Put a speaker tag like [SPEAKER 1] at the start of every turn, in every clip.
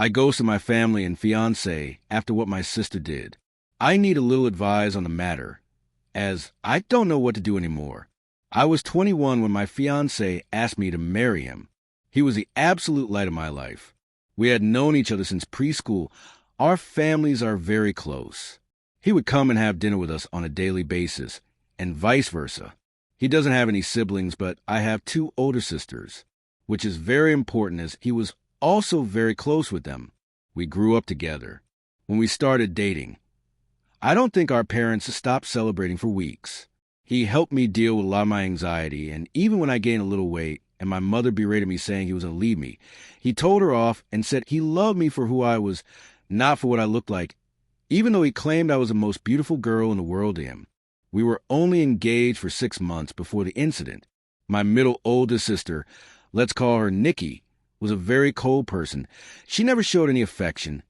[SPEAKER 1] I ghosted my family and fiance after what my sister did. I need a little advice on the matter, as I don't know what to do anymore. I was 21 when my fiance asked me to marry him. He was the absolute light of my life. We had known each other since preschool. Our families are very close. He would come and have dinner with us on a daily basis, and vice versa. He doesn't have any siblings, but I have two older sisters, which is very important as he was also very close with them. We grew up together. When we started dating, I don't think our parents stopped celebrating for weeks. He helped me deal with a lot of my anxiety, and even when I gained a little weight and my mother berated me saying he was going to leave me, he told her off and said he loved me for who I was, not for what I looked like, even though he claimed I was the most beautiful girl in the world to him. We were only engaged for 6 months before the incident. My middle oldest sister, let's call her Nikki, was a very cold person. She never showed any affection.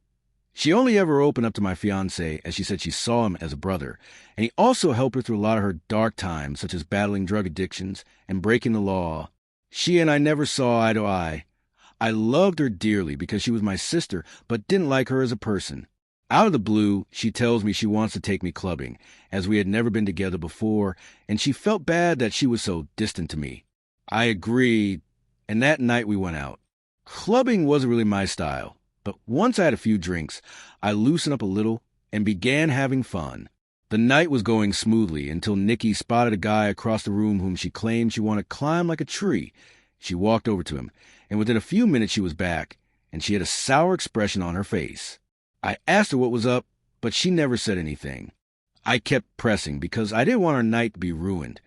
[SPEAKER 1] She only ever opened up to my fiancé as she said she saw him as a brother, and he also helped her through a lot of her dark times, such as battling drug addictions and breaking the law. She and I never saw eye to eye. I loved her dearly because she was my sister, but didn't like her as a person. Out of the blue, she tells me she wants to take me clubbing, as we had never been together before, and she felt bad that she was so distant to me. I agreed, and that night we went out. Clubbing wasn't really my style, but once I had a few drinks, I loosened up a little and began having fun. The night was going smoothly until Nikki spotted a guy across the room whom she claimed she wanted to climb like a tree. She walked over to him, and within a few minutes she was back, and she had a sour expression on her face. I asked her what was up, but she never said anything. I kept pressing because I didn't want our night to be ruined.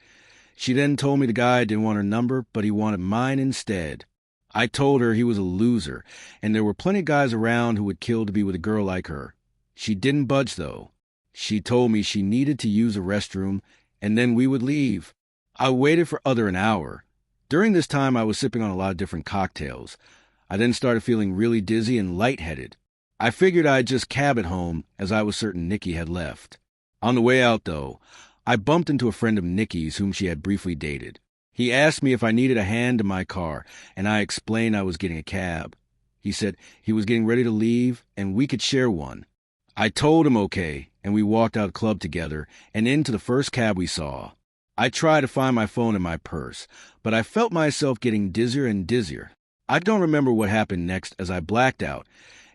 [SPEAKER 1] She then told me the guy didn't want her number, but he wanted mine instead. I told her he was a loser, and there were plenty of guys around who would kill to be with a girl like her. She didn't budge, though. She told me she needed to use a restroom, and then we would leave. I waited for an hour. During this time, I was sipping on a lot of different cocktails. I then started feeling really dizzy and lightheaded. I figured I'd just cab it home, as I was certain Nikki had left. On the way out, though, I bumped into a friend of Nikki's whom she had briefly dated. He asked me if I needed a hand in my car, and I explained I was getting a cab. He said he was getting ready to leave, and we could share one. I told him okay, and we walked out of the club together and into the first cab we saw. I tried to find my phone in my purse, but I felt myself getting dizzier and dizzier. I don't remember what happened next as I blacked out,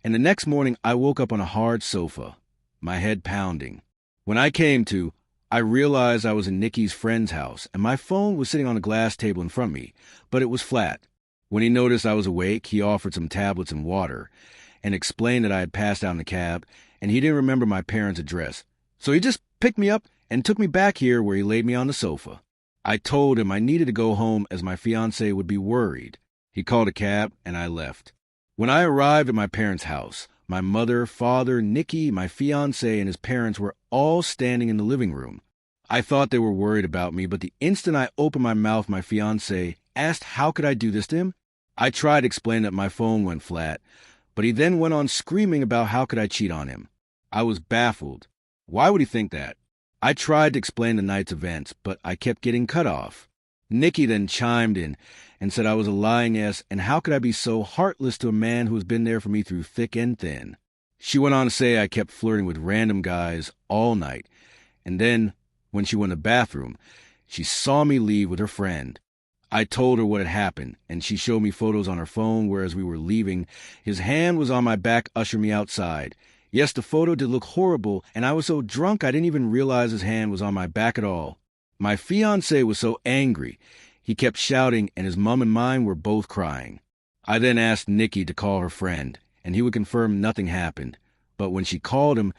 [SPEAKER 1] and the next morning I woke up on a hard sofa, my head pounding. When I came to, I realized I was in Nikki's friend's house, and my phone was sitting on a glass table in front of me, but it was flat. When he noticed I was awake, he offered some tablets and water, and explained that I had passed out in the cab, and he didn't remember my parents' address. So he just picked me up and took me back here where he laid me on the sofa. I told him I needed to go home as my fiancé would be worried. He called a cab, and I left. When I arrived at my parents' house, my mother, father, Nikki, my fiancé, and his parents were all standing in the living room. I thought they were worried about me, but the instant I opened my mouth, my fiancé asked how could I do this to him. I tried to explain that my phone went flat, but he then went on screaming about how could I cheat on him. I was baffled. Why would he think that? I tried to explain the night's events, but I kept getting cut off. Nikki then chimed in and said I was a lying ass, and how could I be so heartless to a man who has been there for me through thick and thin. She went on to say I kept flirting with random guys all night, and then, when she went to the bathroom, she saw me leave with her friend. I told her what had happened, and she showed me photos on her phone where as we were leaving, his hand was on my back ushering me outside. Yes, the photo did look horrible, and I was so drunk I didn't even realize his hand was on my back at all. My fiancé was so angry. He kept shouting, and his mom and mine were both crying. I then asked Nikki to call her friend, and he would confirm nothing happened. But when she called him,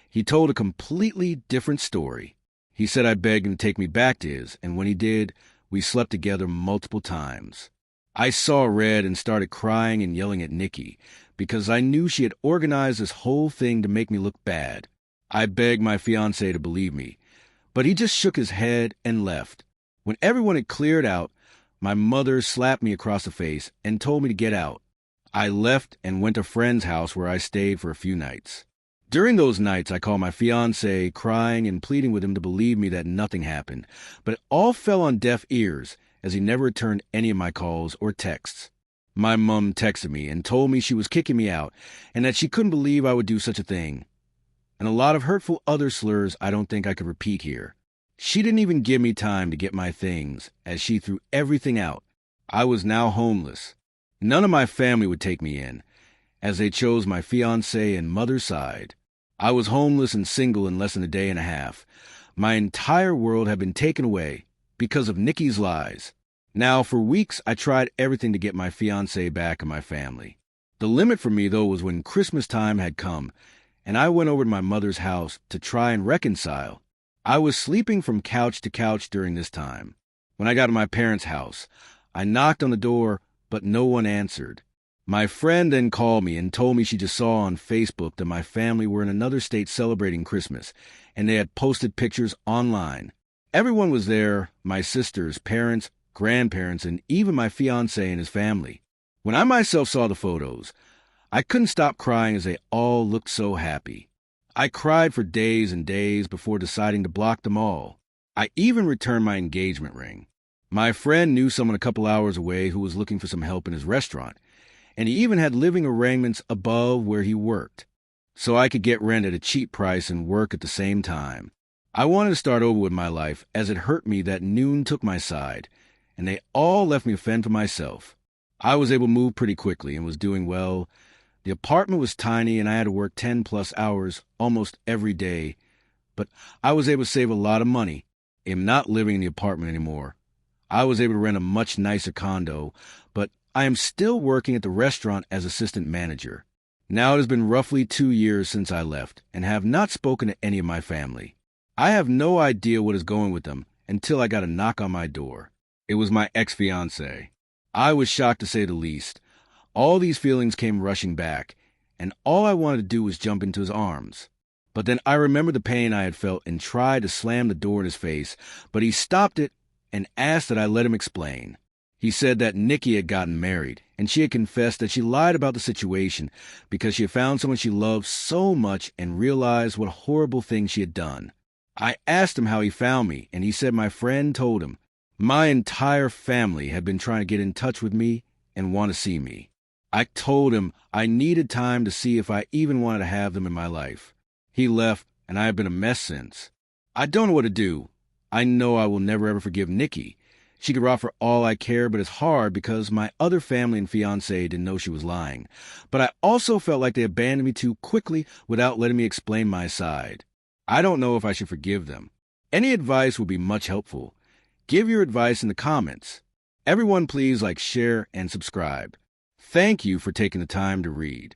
[SPEAKER 1] he told a completely different story. He said I begged him to take me back to his, and when he did, we slept together multiple times. I saw red and started crying and yelling at Nikki, because I knew she had organized this whole thing to make me look bad. I begged my fiancé to believe me, but he just shook his head and left. When everyone had cleared out, my mother slapped me across the face and told me to get out. I left and went to a friend's house where I stayed for a few nights. During those nights, I called my fiancé, crying and pleading with him to believe me that nothing happened, but it all fell on deaf ears, as he never returned any of my calls or texts. My mum texted me and told me she was kicking me out and that she couldn't believe I would do such a thing. And a lot of hurtful other slurs I don't think I could repeat here. She didn't even give me time to get my things, as she threw everything out. I was now homeless. None of my family would take me in, as they chose my fiancé and mother's side. I was homeless and single in less than a day and a half. My entire world had been taken away because of Nikki's lies. Now, for weeks, I tried everything to get my fiancé back and my family. The limit for me, though, was when Christmas time had come, and I went over to my mother's house to try and reconcile. I was sleeping from couch to couch during this time. When I got to my parents' house, I knocked on the door, but no one answered. My friend then called me and told me she just saw on Facebook that my family were in another state celebrating Christmas, and they had posted pictures online. Everyone was there, my sisters, parents, grandparents, and even my fiancé and his family. When I myself saw the photos, I couldn't stop crying as they all looked so happy. I cried for days and days before deciding to block them all. I even returned my engagement ring. My friend knew someone a couple hours away who was looking for some help in his restaurant, and he even had living arrangements above where he worked, so I could get rent at a cheap price and work at the same time. I wanted to start over with my life, as it hurt me that noon took my side, and they all left me to fend for myself. I was able to move pretty quickly and was doing well. The apartment was tiny, and I had to work 10+ hours almost every day, but I was able to save a lot of money. I'm not living in the apartment anymore. I was able to rent a much nicer condo, but I am still working at the restaurant as assistant manager. Now it has been roughly 2 years since I left and have not spoken to any of my family. I have no idea what is going with them until I got a knock on my door. It was my ex-fiancé. I was shocked to say the least. All these feelings came rushing back, and all I wanted to do was jump into his arms. But then I remembered the pain I had felt and tried to slam the door in his face, but he stopped it and asked that I let him explain. He said that Nikki had gotten married, and she had confessed that she lied about the situation because she had found someone she loved so much and realized what a horrible thing she had done. I asked him how he found me, and he said my friend told him. My entire family had been trying to get in touch with me and want to see me. I told him I needed time to see if I even wanted to have them in my life. He left, and I have been a mess since. I don't know what to do. I know I will never ever forgive Nikki. She could rob for all I care, but it's hard because my other family and fiancé didn't know she was lying. But I also felt like they abandoned me too quickly without letting me explain my side. I don't know if I should forgive them. Any advice would be much helpful. Give your advice in the comments. Everyone please like, share, and subscribe. Thank you for taking the time to read.